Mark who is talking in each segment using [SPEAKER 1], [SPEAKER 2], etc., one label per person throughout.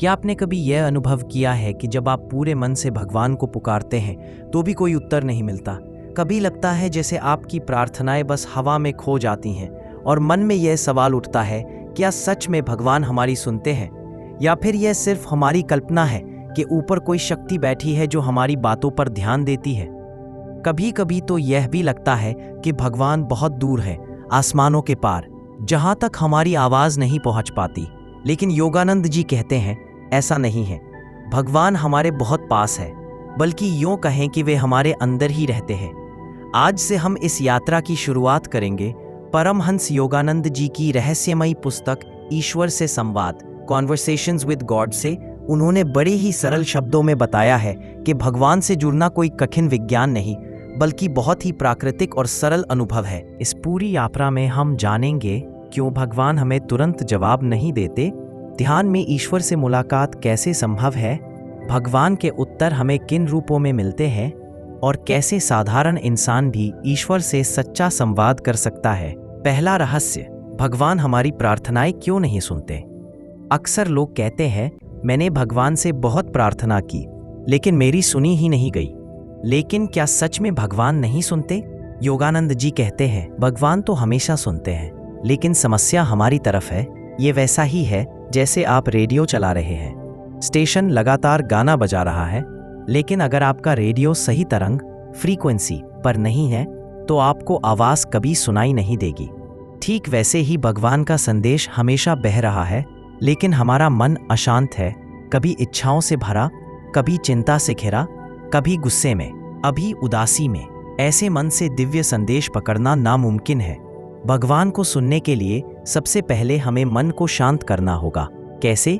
[SPEAKER 1] क्या आपने कभी यह अनुभव किया है कि जब आप पूरे मन से भगवान को पुकारते हैं तो भी कोई उत्तर नहीं मिलता? कभी लगता है जैसे आपकी प्रार्थनाएं बस हवा में खो जाती हैं और मन में यह सवाल उठता है, क्या सच में भगवान हमारी सुनते हैं, या फिर यह सिर्फ हमारी कल्पना है कि ऊपर कोई शक्ति बैठी है जो हमारी बातों पर ध्यान देती है। कभी कभी तो यह भी लगता है कि भगवान बहुत दूर है, आसमानों के पार, जहां तक हमारी आवाज नहीं पहुंच पाती। लेकिन योगानंद जी कहते हैं ऐसा नहीं है। भगवान हमारे बहुत पास है, बल्कि यूं कहें कि वे हमारे अंदर ही रहते हैं। आज से हम इस यात्रा की शुरुआत करेंगे परमहंस योगानंद जी की रहस्यमयी पुस्तक ईश्वर से संवाद, कॉन्वर्सेशंस विद गॉड से। उन्होंने बड़े ही सरल शब्दों में बताया है कि भगवान से जुड़ना कोई कठिन विज्ञान नहीं, बल्कि बहुत ही प्राकृतिक और सरल अनुभव है। इस पूरी यात्रा में हम जानेंगे क्यों भगवान हमें तुरंत जवाब नहीं देते, ध्यान में ईश्वर से मुलाकात कैसे संभव है, भगवान के उत्तर हमें किन रूपों में मिलते हैं, और कैसे साधारण इंसान भी ईश्वर से सच्चा संवाद कर सकता है। पहला रहस्य, भगवान हमारी प्रार्थनाएं क्यों नहीं सुनते। अक्सर लोग कहते हैं मैंने भगवान से बहुत प्रार्थना की लेकिन मेरी सुनी ही नहीं गई। लेकिन क्या सच में भगवान नहीं सुनते? योगानंद जी कहते हैं भगवान तो हमेशा सुनते हैं, लेकिन समस्या हमारी तरफ है। ये वैसा ही है जैसे आप रेडियो चला रहे हैं, स्टेशन लगातार गाना बजा रहा है, लेकिन अगर आपका रेडियो सही तरंग फ्रीक्वेंसी पर नहीं है तो आपको आवाज कभी सुनाई नहीं देगी। ठीक वैसे ही भगवान का संदेश हमेशा बह रहा है, लेकिन हमारा मन अशांत है, कभी इच्छाओं से भरा, कभी चिंता से घिरा, कभी गुस्से में, अभी उदासी में। ऐसे मन से दिव्य संदेश पकड़ना नामुमकिन है। भगवान को सुनने के लिए सबसे पहले हमें मन को शांत करना होगा। कैसे?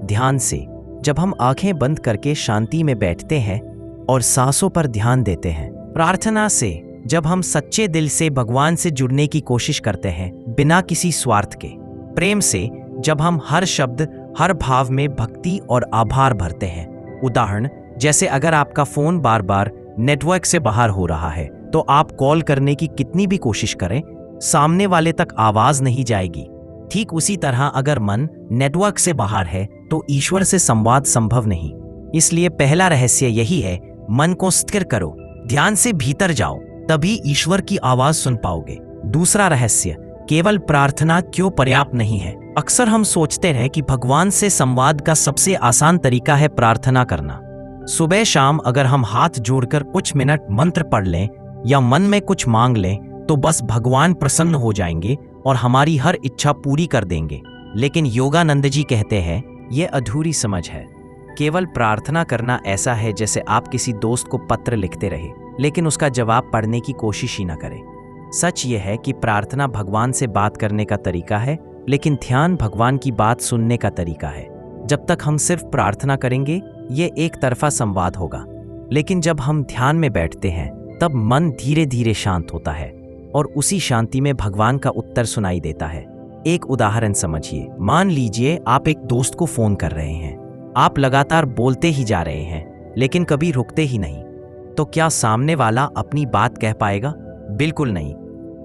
[SPEAKER 1] ध्यान से। जब हम आंखें बंद करके शांति में बैठते हैं और सांसों पर ध्यान देते हैं। प्रार्थना से, जब हम सच्चे दिल से भगवान से जुड़ने की कोशिश करते हैं बिना किसी स्वार्थ के। प्रेम से, जब हम हर शब्द, हर भाव में भक्ति और आभार भरते हैं। उदाहरण, जैसे अगर आपका फोन बार बार नेटवर्क से बाहर हो रहा है तो आप कॉल करने की कितनी भी कोशिश करें, सामने वाले तक आवाज नहीं जाएगी। ठीक उसी तरह अगर मन नेटवर्क से बाहर है तो ईश्वर से संवाद संभव नहीं। इसलिए पहला रहस्य यही है, मन को स्थिर करो, ध्यान से भीतर जाओ, तभी ईश्वर की आवाज सुन पाओगे। दूसरा रहस्य, केवल प्रार्थना क्यों पर्याप्त नहीं है। अक्सर हम सोचते हैं कि भगवान से संवाद का सबसे आसान तरीका है प्रार्थना करना। सुबह शाम अगर हम हाथ जोड़कर कुछ मिनट मंत्र पढ़ लें या मन में कुछ मांग लें तो बस भगवान प्रसन्न हो जाएंगे और हमारी हर इच्छा पूरी कर देंगे। लेकिन योगानंद जी कहते हैं यह अधूरी समझ है। केवल प्रार्थना करना ऐसा है जैसे आप किसी दोस्त को पत्र लिखते रहे लेकिन उसका जवाब पढ़ने की कोशिश ही न करें। सच यह है कि प्रार्थना भगवान से बात करने का तरीका है, लेकिन ध्यान भगवान की बात सुनने का तरीका है। जब तक हम सिर्फ प्रार्थना करेंगे ये एक तरफा संवाद होगा, लेकिन जब हम ध्यान में बैठते हैं तब मन धीरे धीरे शांत होता है और उसी शांति में भगवान का उत्तर सुनाई देता है। एक उदाहरण समझिए। मान लीजिए आप एक दोस्त को फोन कर रहे हैं। आप लगातार बोलते ही जा रहे हैं लेकिन कभी रुकते ही नहीं। तो क्या सामने वाला अपनी बात कह पाएगा? बिल्कुल नहीं।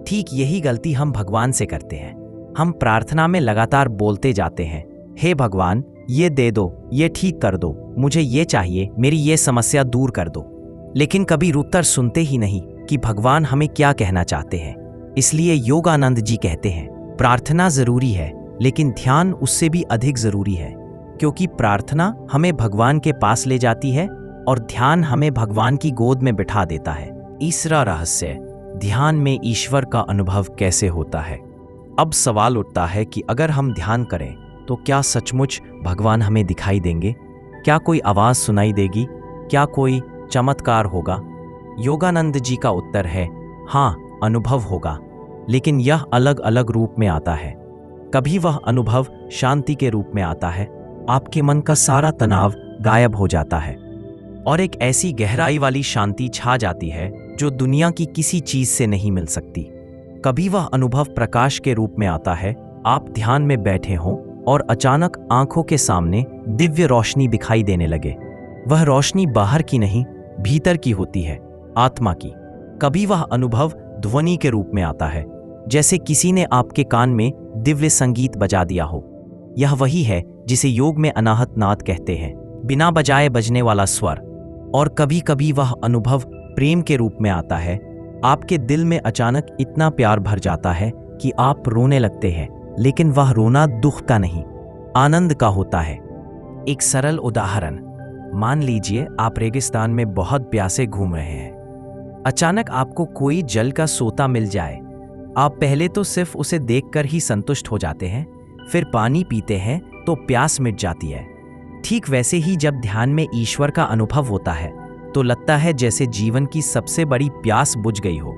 [SPEAKER 1] ठीक यही गलती हम भगवान से करते हैं। हम प्रार्थना में लगातार बोलते जाते हैं, हे भगवान ये दे दो, ये ठीक कर दो, मुझे ये चाहिए, मेरी ये समस्या दूर कर दो। लेकिन कभी उत्तर सुनते ही नहीं कि भगवान हमें क्या कहना चाहते हैं। इसलिए योगानंद जी कहते हैं प्रार्थना जरूरी है, लेकिन ध्यान उससे भी अधिक जरूरी है, क्योंकि प्रार्थना हमें भगवान के पास ले जाती है और ध्यान हमें भगवान की गोद में बिठा देता है। तीसरा रहस्य, ध्यान में ईश्वर का अनुभव कैसे होता है। अब सवाल उठता है कि अगर हम ध्यान करें तो क्या सचमुच भगवान हमें दिखाई देंगे? क्या कोई आवाज सुनाई देगी? क्या कोई चमत्कार होगा? योगानंद जी का उत्तर है हाँ, अनुभव होगा, लेकिन यह अलग अलग रूप में आता है। कभी वह अनुभव शांति के रूप में आता है, आपके मन का सारा तनाव गायब हो जाता है और एक ऐसी गहराई वाली शांति छा जाती है जो दुनिया की किसी चीज से नहीं मिल सकती। कभी वह अनुभव प्रकाश के रूप में आता है, आप ध्यान में बैठे हों और अचानक आंखों के सामने दिव्य रोशनी दिखाई देने लगे। वह रोशनी बाहर की नहीं, भीतर की होती है, आत्मा की। कभी वह अनुभव ध्वनि के रूप में आता है, जैसे किसी ने आपके कान में दिव्य संगीत बजा दिया हो। यह वही है जिसे योग में अनाहत नाद कहते हैं, बिना बजाए बजने वाला स्वर। और कभी कभी वह अनुभव प्रेम के रूप में आता है। आपके दिल में अचानक इतना प्यार भर जाता है कि आप रोने लगते हैं, लेकिन वह रोना दुख का नहीं, आनंद का होता है। एक सरल उदाहरण, मान लीजिए आप रेगिस्तान में बहुत प्यासे घूम रहे हैं। अचानक आपको कोई जल का सोता मिल जाए। आप पहले तो सिर्फ उसे देखकर ही संतुष्ट हो जाते हैं, फिर पानी पीते हैं तो प्यास मिट जाती है। ठीक वैसे ही जब ध्यान में ईश्वर का अनुभव होता है तो लगता है जैसे जीवन की सबसे बड़ी प्यास बुझ गई हो।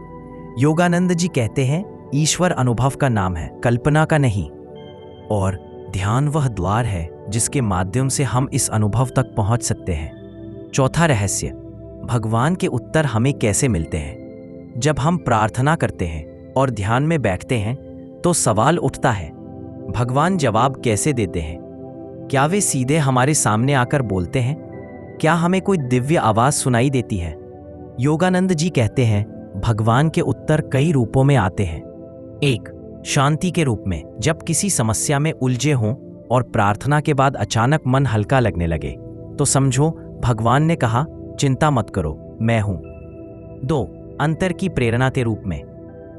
[SPEAKER 1] योगानंद जी कहते हैं, ईश्वर अनुभव का नाम है, कल्पना का नहीं। और ध्यान वह द्वार है जिसके माध्यम से हम इस अनुभव तक पहुंच सकते हैं। चौथा रहस्य, भगवान के उत्तर हमें कैसे मिलते हैं। जब हम प्रार्थना करते हैं और ध्यान में बैठते हैं तो सवाल उठता है, भगवान जवाब कैसे देते हैं? क्या वे सीधे हमारे सामने आकर बोलते हैं? क्या हमें कोई दिव्य आवाज सुनाई देती है? योगानंद जी कहते हैं, भगवान के उत्तर कई रूपों में आते हैं। एक, शांति के रूप में, जब किसी समस्या में उलझे हों और प्रार्थना के बाद अचानक मन हल्का लगने लगे तो समझो भगवान ने कहा, चिंता मत करो, मैं हूं। दो, अंतर की प्रेरणा के रूप में,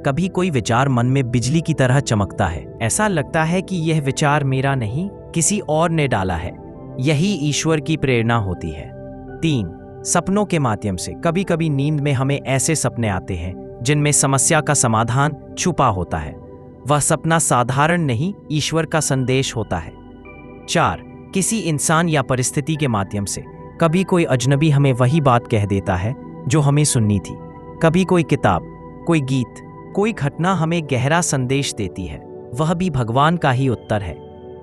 [SPEAKER 1] कभी कोई विचार मन में बिजली की तरह चमकता है, ऐसा लगता है कि यह विचार मेरा नहीं, किसी और ने डाला है, यही ईश्वर की प्रेरणा होती है। तीन, सपनों के माध्यम से, कभी कभी नींद में हमें ऐसे सपने आते हैं जिनमें समस्या का समाधान छुपा होता है। वह सपना साधारण नहीं, ईश्वर का संदेश होता है। चार, किसी इंसान या परिस्थिति के माध्यम से, कभी कोई अजनबी हमें वही बात कह देता है जो हमें सुननी थी। कभी कोई किताब, कोई गीत, कोई घटना हमें गहरा संदेश देती है, वह भी भगवान का ही उत्तर है।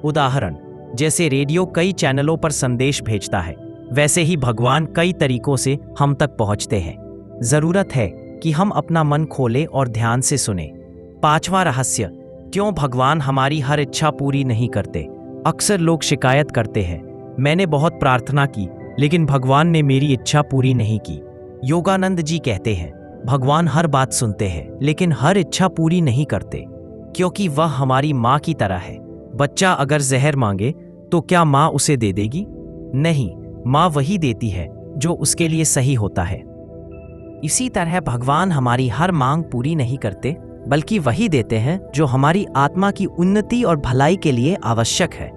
[SPEAKER 1] उदाहरण, जैसे रेडियो कई चैनलों पर संदेश भेजता है, वैसे ही भगवान कई तरीकों से हम तक पहुंचते हैं। जरूरत है कि हम अपना मन खोलें और ध्यान से सुने। पांचवा रहस्य, क्यों भगवान हमारी हर इच्छा पूरी नहीं करते। अक्सर लोग शिकायत करते हैं, मैंने बहुत प्रार्थना की लेकिन भगवान ने मेरी इच्छा पूरी नहीं की। योगानंद जी कहते हैं, भगवान हर बात सुनते हैं लेकिन हर इच्छा पूरी नहीं करते, क्योंकि वह हमारी माँ की तरह है। बच्चा अगर जहर मांगे तो क्या माँ उसे दे देगी? नहीं, माँ वही देती है जो उसके लिए सही होता है। इसी तरह भगवान हमारी हर मांग पूरी नहीं करते, बल्कि वही देते हैं जो हमारी आत्मा की उन्नति और भलाई के लिए आवश्यक है।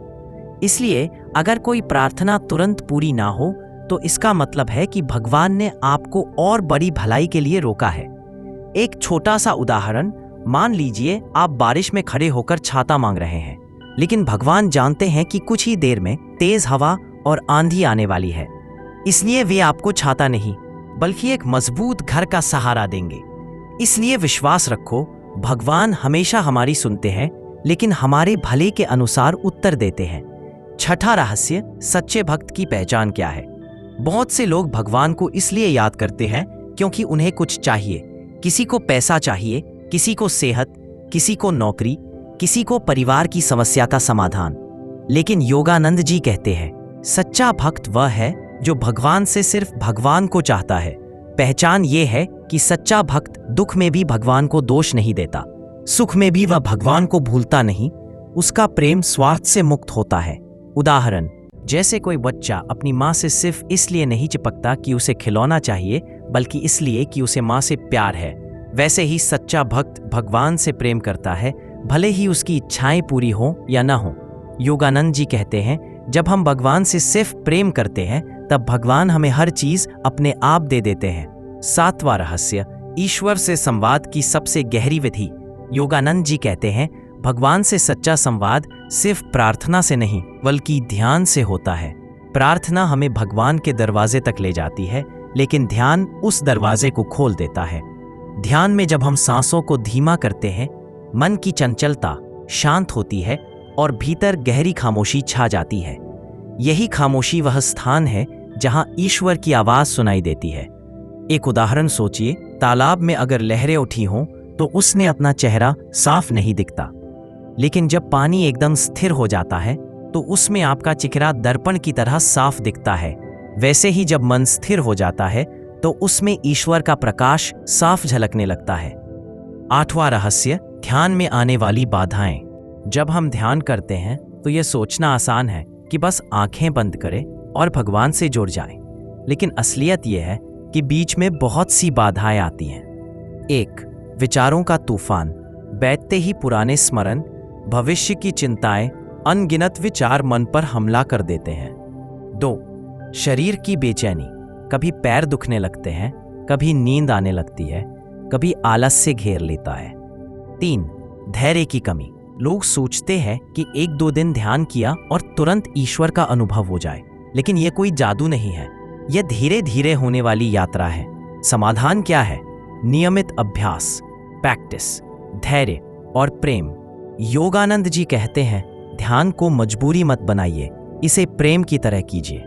[SPEAKER 1] इसलिए अगर कोई प्रार्थना तुरंत पूरी ना हो तो इसका मतलब है कि भगवान ने आपको और बड़ी भलाई के लिए रोका है। एक छोटा सा उदाहरण, मान लीजिए आप बारिश में खड़े होकर छाता मांग रहे हैं, लेकिन भगवान जानते हैं कि कुछ ही देर में तेज हवा और आंधी आने वाली है, इसलिए वे आपको छाता नहीं बल्कि एक मजबूत घर का सहारा देंगे। इसलिए विश्वास रखो, भगवान हमेशा हमारी सुनते हैं लेकिन हमारे भले के अनुसार उत्तर देते हैं। छठा रहस्य, सच्चे भक्त की पहचान क्या है। बहुत से लोग भगवान को इसलिए याद करते हैं क्योंकि उन्हें कुछ चाहिए, किसी को पैसा चाहिए, किसी को सेहत, किसी को नौकरी, किसी को परिवार की समस्या का समाधान। लेकिन योगानंद जी कहते हैं, सच्चा भक्त वह है जो भगवान से सिर्फ भगवान को चाहता है। पहचान ये है कि सच्चा भक्त दुख में भी भगवान को दोष नहीं देता, सुख में भी वह भगवान को भूलता नहीं, उसका प्रेम स्वार्थ से मुक्त होता है। उदाहरण, जैसे कोई बच्चा अपनी माँ से सिर्फ इसलिए नहीं चिपकता कि उसे खिलौना चाहिए, बल्कि इसलिए कि उसे माँ से प्यार है, वैसे ही सच्चा भक्त भगवान से प्रेम करता है, भले ही उसकी इच्छाएं पूरी हो या ना हो। योगानंद जी कहते हैं, जब हम भगवान से सिर्फ प्रेम करते हैं तब भगवान हमें हर चीज अपने आप दे देते हैं। सातवां रहस्य, ईश्वर से संवाद की सबसे गहरी विधि। योगानंद जी कहते हैं, भगवान से सच्चा संवाद सिर्फ प्रार्थना से नहीं बल्कि ध्यान से होता है। प्रार्थना हमें भगवान के दरवाजे तक ले जाती है, लेकिन ध्यान उस दरवाजे को खोल देता है। ध्यान में जब हम सांसों को धीमा करते हैं, मन की चंचलता शांत होती है और भीतर गहरी खामोशी छा जाती है। यही खामोशी वह स्थान है जहां ईश्वर की आवाज सुनाई देती है। एक उदाहरण सोचिए, तालाब में अगर लहरें उठी हों तो उसने अपना चेहरा साफ नहीं दिखता, लेकिन जब पानी एकदम स्थिर हो जाता है तो उसमें आपका चेहरा दर्पण की तरह साफ दिखता है। वैसे ही जब मन स्थिर हो जाता है तो उसमें ईश्वर का प्रकाश साफ झलकने लगता है। आठवां रहस्य, ध्यान में आने वाली बाधाएं। जब हम ध्यान करते हैं तो यह सोचना आसान है कि बस आंखें बंद करें और भगवान से जुड़ जाएं। लेकिन असलियत यह है कि बीच में बहुत सी बाधाएं आती हैं। 1. विचारों का तूफान। बैठते ही पुराने स्मरण, भविष्य की चिंताएं, अनगिनत विचार मन पर हमला कर देते हैं। 2. शरीर की बेचैनी। कभी पैर दुखने लगते हैं, कभी नींद आने लगती है, कभी आलस्य घेर लेता है। 3. धैर्य की कमी। लोग सोचते हैं कि 1-2 दिन ध्यान किया और तुरंत ईश्वर का अनुभव हो जाए, लेकिन यह कोई जादू नहीं है। यह धीरे धीरे होने वाली यात्रा है। समाधान क्या है? नियमित अभ्यास, प्रैक्टिस, धैर्य और प्रेम। योगानंद जी कहते हैं, ध्यान को मजबूरी मत बनाइए, इसे प्रेम की तरह कीजिए।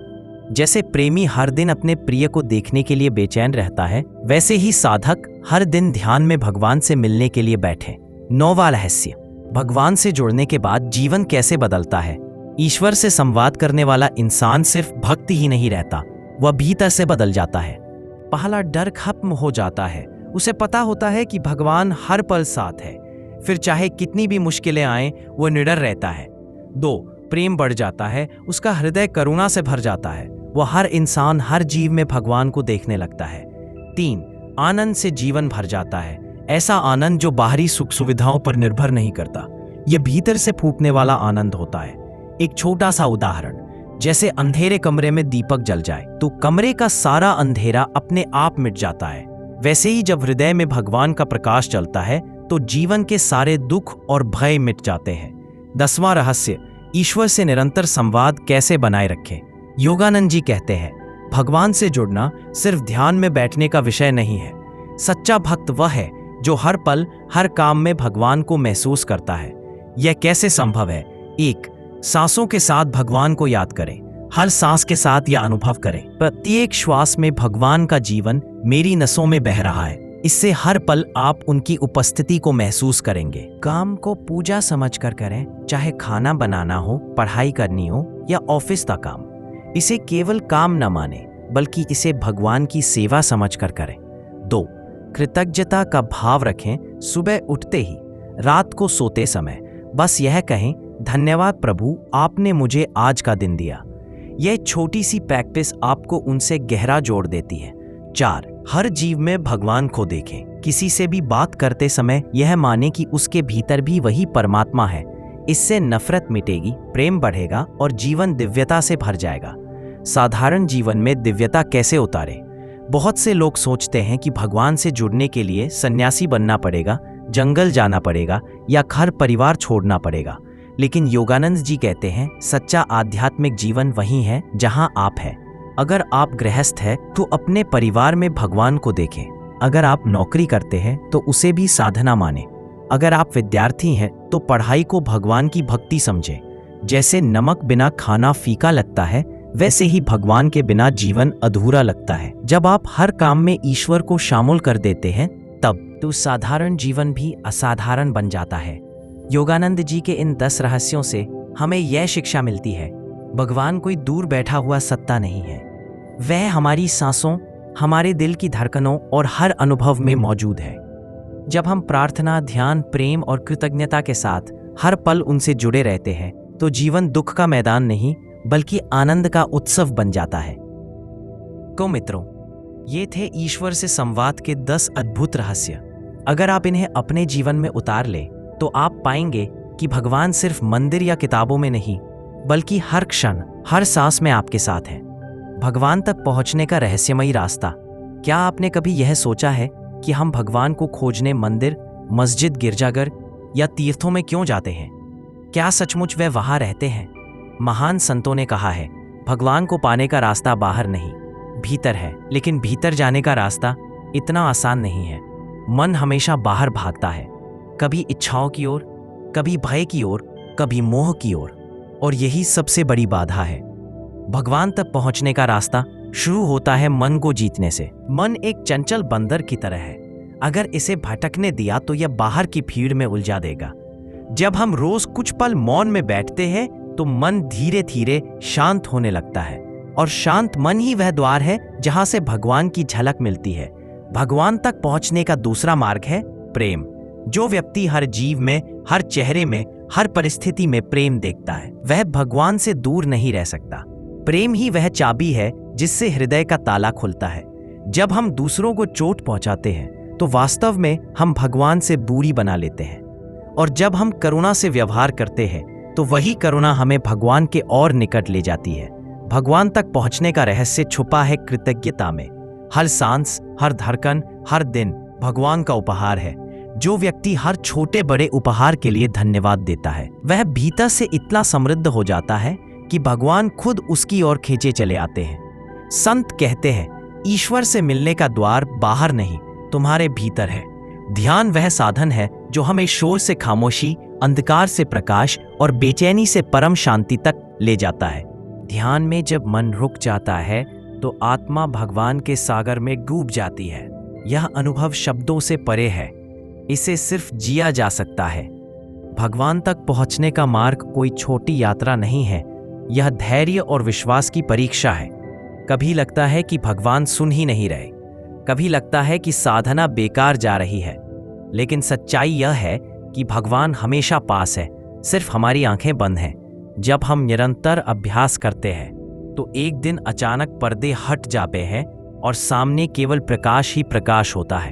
[SPEAKER 1] जैसे प्रेमी हर दिन अपने प्रिय को देखने के लिए बेचैन रहता है, वैसे ही साधक हर दिन ध्यान में भगवान से मिलने के लिए बैठे। 9वां रहस्य। भगवान से जुड़ने के बाद जीवन कैसे बदलता है। ईश्वर से संवाद करने वाला इंसान सिर्फ भक्ति ही नहीं रहता, वह भीतर से बदल जाता है। पहला डर खत्म हो जाता है। उसे पता होता है कि भगवान हर पल साथ है, फिर चाहे कितनी भी मुश्किलें आएं, वो निडर रहता है। 2. प्रेम बढ़ जाता है। उसका हृदय करुणा से भर जाता है। वो हर इंसान, हर जीव में भगवान को देखने लगता है। 3. आनंद से जीवन भर जाता है। ऐसा आनंद जो बाहरी सुख सुविधाओं पर निर्भर नहीं करता, यह भीतर से फूटने वाला आनंद होता है। एक छोटा सा उदाहरण, जैसे अंधेरे कमरे में दीपक जल जाए तो कमरे का सारा अंधेरा अपने आप मिट जाता है। वैसे ही जब हृदय में भगवान का प्रकाश चलता है तो जीवन के सारे दुख और भय मिट जाते हैं। 10वां रहस्य। ईश्वर से निरंतर संवाद कैसे बनाए रखें। योगानंद जी कहते हैं, भगवान से जुड़ना सिर्फ ध्यान में बैठने का विषय नहीं है। सच्चा भक्त वह है जो हर पल, हर काम में भगवान को महसूस करता है। यह कैसे संभव है? 1. सांसों के साथ भगवान को याद करें। हर सांस के साथ यह अनुभव करें, प्रत्येक श्वास में भगवान का जीवन मेरी नसों में बह रहा है। इससे हर पल आप उनकी उपस्थिति को महसूस करेंगे। काम को पूजा समझकर करें, चाहे खाना बनाना हो, पढ़ाई करनी हो या ऑफिस का काम। इसे केवल काम न माने, बल्कि इसे भगवान की सेवा समझकर करें। 2. कृतज्ञता का भाव रखें। सुबह उठते ही, रात को सोते समय बस यह कहें, धन्यवाद प्रभु, आपने मुझे आज का दिन दिया। यह छोटी सी प्रैक्टिस आपको उनसे गहरा जोड़ देती है। 4. हर जीव में भगवान को देखें। किसी से भी बात करते समय यह माने कि उसके भीतर भी वही परमात्मा है। इससे नफरत मिटेगी, प्रेम बढ़ेगा और जीवन दिव्यता से भर जाएगा। साधारण जीवन में दिव्यता कैसे उतारें? बहुत से लोग सोचते हैं कि भगवान से जुड़ने के लिए सन्यासी बनना पड़ेगा, जंगल जाना पड़ेगा या घर परिवार छोड़ना पड़ेगा। लेकिन योगानंद जी कहते हैं, सच्चा आध्यात्मिक जीवन वही है जहां आप हैं। अगर आप गृहस्थ हैं तो अपने परिवार में भगवान को देखें। अगर आप नौकरी करते हैं तो उसे भी साधना माने। अगर आप विद्यार्थी हैं तो पढ़ाई को भगवान की भक्ति समझें। जैसे नमक बिना खाना फीका लगता है, वैसे ही भगवान के बिना जीवन अधूरा लगता है। जब आप हर काम में ईश्वर को शामिल कर देते हैं, तब तो साधारण जीवन भी असाधारण बन जाता है। योगानंद जी के इन 10 रहस्यों से हमें यह शिक्षा मिलती है, भगवान कोई दूर बैठा हुआ सत्ता नहीं है। वह हमारी सांसों, हमारे दिल की धड़कनों और हर अनुभव में मौजूद है। जब हम प्रार्थना, ध्यान, प्रेम और कृतज्ञता के साथ हर पल उनसे जुड़े रहते हैं तो जीवन दुख का मैदान नहीं बल्कि आनंद का उत्सव बन जाता है। तो मित्रों, ये थे ईश्वर से संवाद के 10 अद्भुत रहस्य। अगर आप इन्हें अपने जीवन में उतार लें तो आप पाएंगे कि भगवान सिर्फ मंदिर या किताबों में नहीं, बल्कि हर क्षण, हर सांस में आपके साथ है। भगवान तक पहुंचने का रहस्यमयी रास्ता। क्या आपने कभी यह सोचा है कि हम भगवान को खोजने मंदिर, मस्जिद, गिरजाघर या तीर्थों में क्यों जाते हैं? क्या सचमुच वे वहां रहते हैं? महान संतों ने कहा है, भगवान को पाने का रास्ता बाहर नहीं, भीतर है। लेकिन भीतर जाने का रास्ता इतना आसान नहीं है। मन हमेशा बाहर भागता है, कभी इच्छाओं की ओर, कभी भय की ओर, कभी मोह की ओर, और यही सबसे बड़ी बाधा है। भगवान तक पहुंचने का रास्ता शुरू होता है मन को जीतने से। मन एक चंचल बंदर की तरह है। अगर इसे भटकने दिया तो यह बाहर की भीड़ में उलझा देगा। जब हम रोज कुछ पल मौन में बैठते हैं तो मन धीरे धीरे शांत होने लगता है, और शांत मन ही वह द्वार है जहां से भगवान की झलक मिलती है। भगवान तक पहुंचने का दूसरा मार्ग है प्रेम। जो व्यक्ति हर जीव में, हर चेहरे में, हर परिस्थिति में प्रेम देखता है। वह भगवान से दूर नहीं रह सकता। प्रेम ही वह चाबी है जिससे हृदय का ताला खुलता है। जब हम दूसरों को चोट पहुंचाते हैं तो वास्तव में हम भगवान से दूरी बना लेते हैं, और जब हम करुणा से व्यवहार करते हैं तो वही करुणा हमें भगवान के और निकट ले जाती है। भगवान तक पहुंचने का रहस्य छुपा है कृतज्ञता में। हर सांस, हर धड़कन, हर दिन भगवान का उपहार है। जो व्यक्ति हर छोटे बड़े उपहार के लिए धन्यवाद देता है, वह भीतर से इतना समृद्ध हो जाता है कि भगवान खुद उसकी ओर खींचे चले आते हैं। संत कहते हैं, ईश्वर से मिलने का द्वार बाहर नहीं, तुम्हारे भीतर है। ध्यान वह साधन है जो हमें शोर से खामोशी, अंधकार से प्रकाश और बेचैनी से परम शांति तक ले जाता है। ध्यान में जब मन रुक जाता है तो आत्मा भगवान के सागर में डूब जाती है। यह अनुभव शब्दों से परे है, इसे सिर्फ जिया जा सकता है। भगवान तक पहुंचने का मार्ग कोई छोटी यात्रा नहीं है, यह धैर्य और विश्वास की परीक्षा है। कभी लगता है कि भगवान सुन ही नहीं रहे, कभी लगता है कि साधना बेकार जा रही है, लेकिन सच्चाई यह है कि भगवान हमेशा पास है, सिर्फ हमारी आंखें बंद हैं। जब हम निरंतर अभ्यास करते हैं तो एक दिन अचानक पर्दे हट जाते हैं और सामने केवल प्रकाश ही प्रकाश होता है।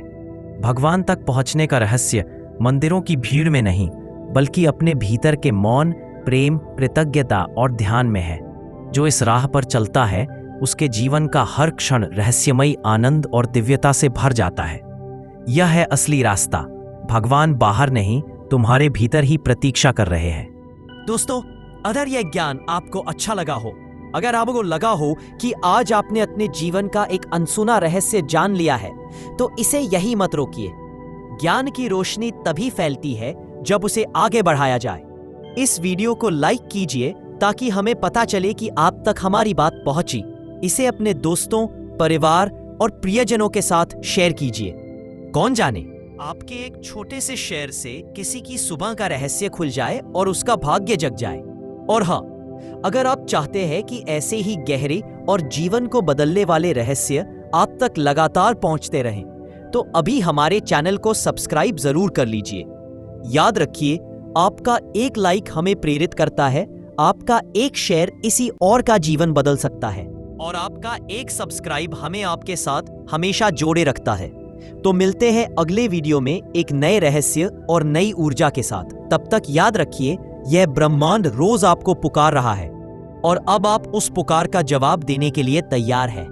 [SPEAKER 1] भगवान तक पहुंचने का रहस्य मंदिरों की भीड़ में नहीं, बल्कि अपने भीतर के मौन, प्रेम, कृतज्ञता और ध्यान में है। जो इस राह पर चलता है उसके जीवन का हर क्षण रहस्यमयी आनंद और दिव्यता से भर जाता है। यह है असली रास्ता। भगवान बाहर नहीं, तुम्हारे भीतर ही प्रतीक्षा कर रहे हैं।
[SPEAKER 2] दोस्तों, अगर यह ज्ञान आपको अच्छा लगा हो, अगर आपको लगा हो कि आज आपने अपने जीवन का एक अनसुना रहस्य जान लिया है, तो इसे यही मत रोकिए। ज्ञान की रोशनी तभी फैलती है जब उसे आगे बढ़ाया जाए। इस वीडियो को लाइक कीजिए ताकि हमें पता चले कि आप तक हमारी बात पहुंची। इसे अपने दोस्तों, परिवार और प्रियजनों के साथ शेयर कीजिए। कौन जाने, आपके एक छोटे से शेयर से किसी की सुबह का रहस्य खुल जाए और उसका भाग्य जग जाए। और हाँ, अगर आप चाहते हैं कि ऐसे ही गहरे और जीवन को बदलने वाले रहस्य आप तक लगातार पहुंचते रहें, तो अभी हमारे चैनल को सब्सक्राइब जरूर कर लीजिए। याद रखिए, आपका एक लाइक हमें प्रेरित करता है, आपका एक शेयर इसी और का जीवन बदल सकता है, और आपका एक सब्सक्राइब हमें आपके साथ हमेशा जोड़े रखता है। तो मिलते हैं अगले वीडियो में एक नए रहस्य और नई ऊर्जा के साथ। तब तक याद रखिए, यह ब्रह्मांड रोज आपको पुकार रहा है, और अब आप उस पुकार का जवाब देने के लिए तैयार हैं।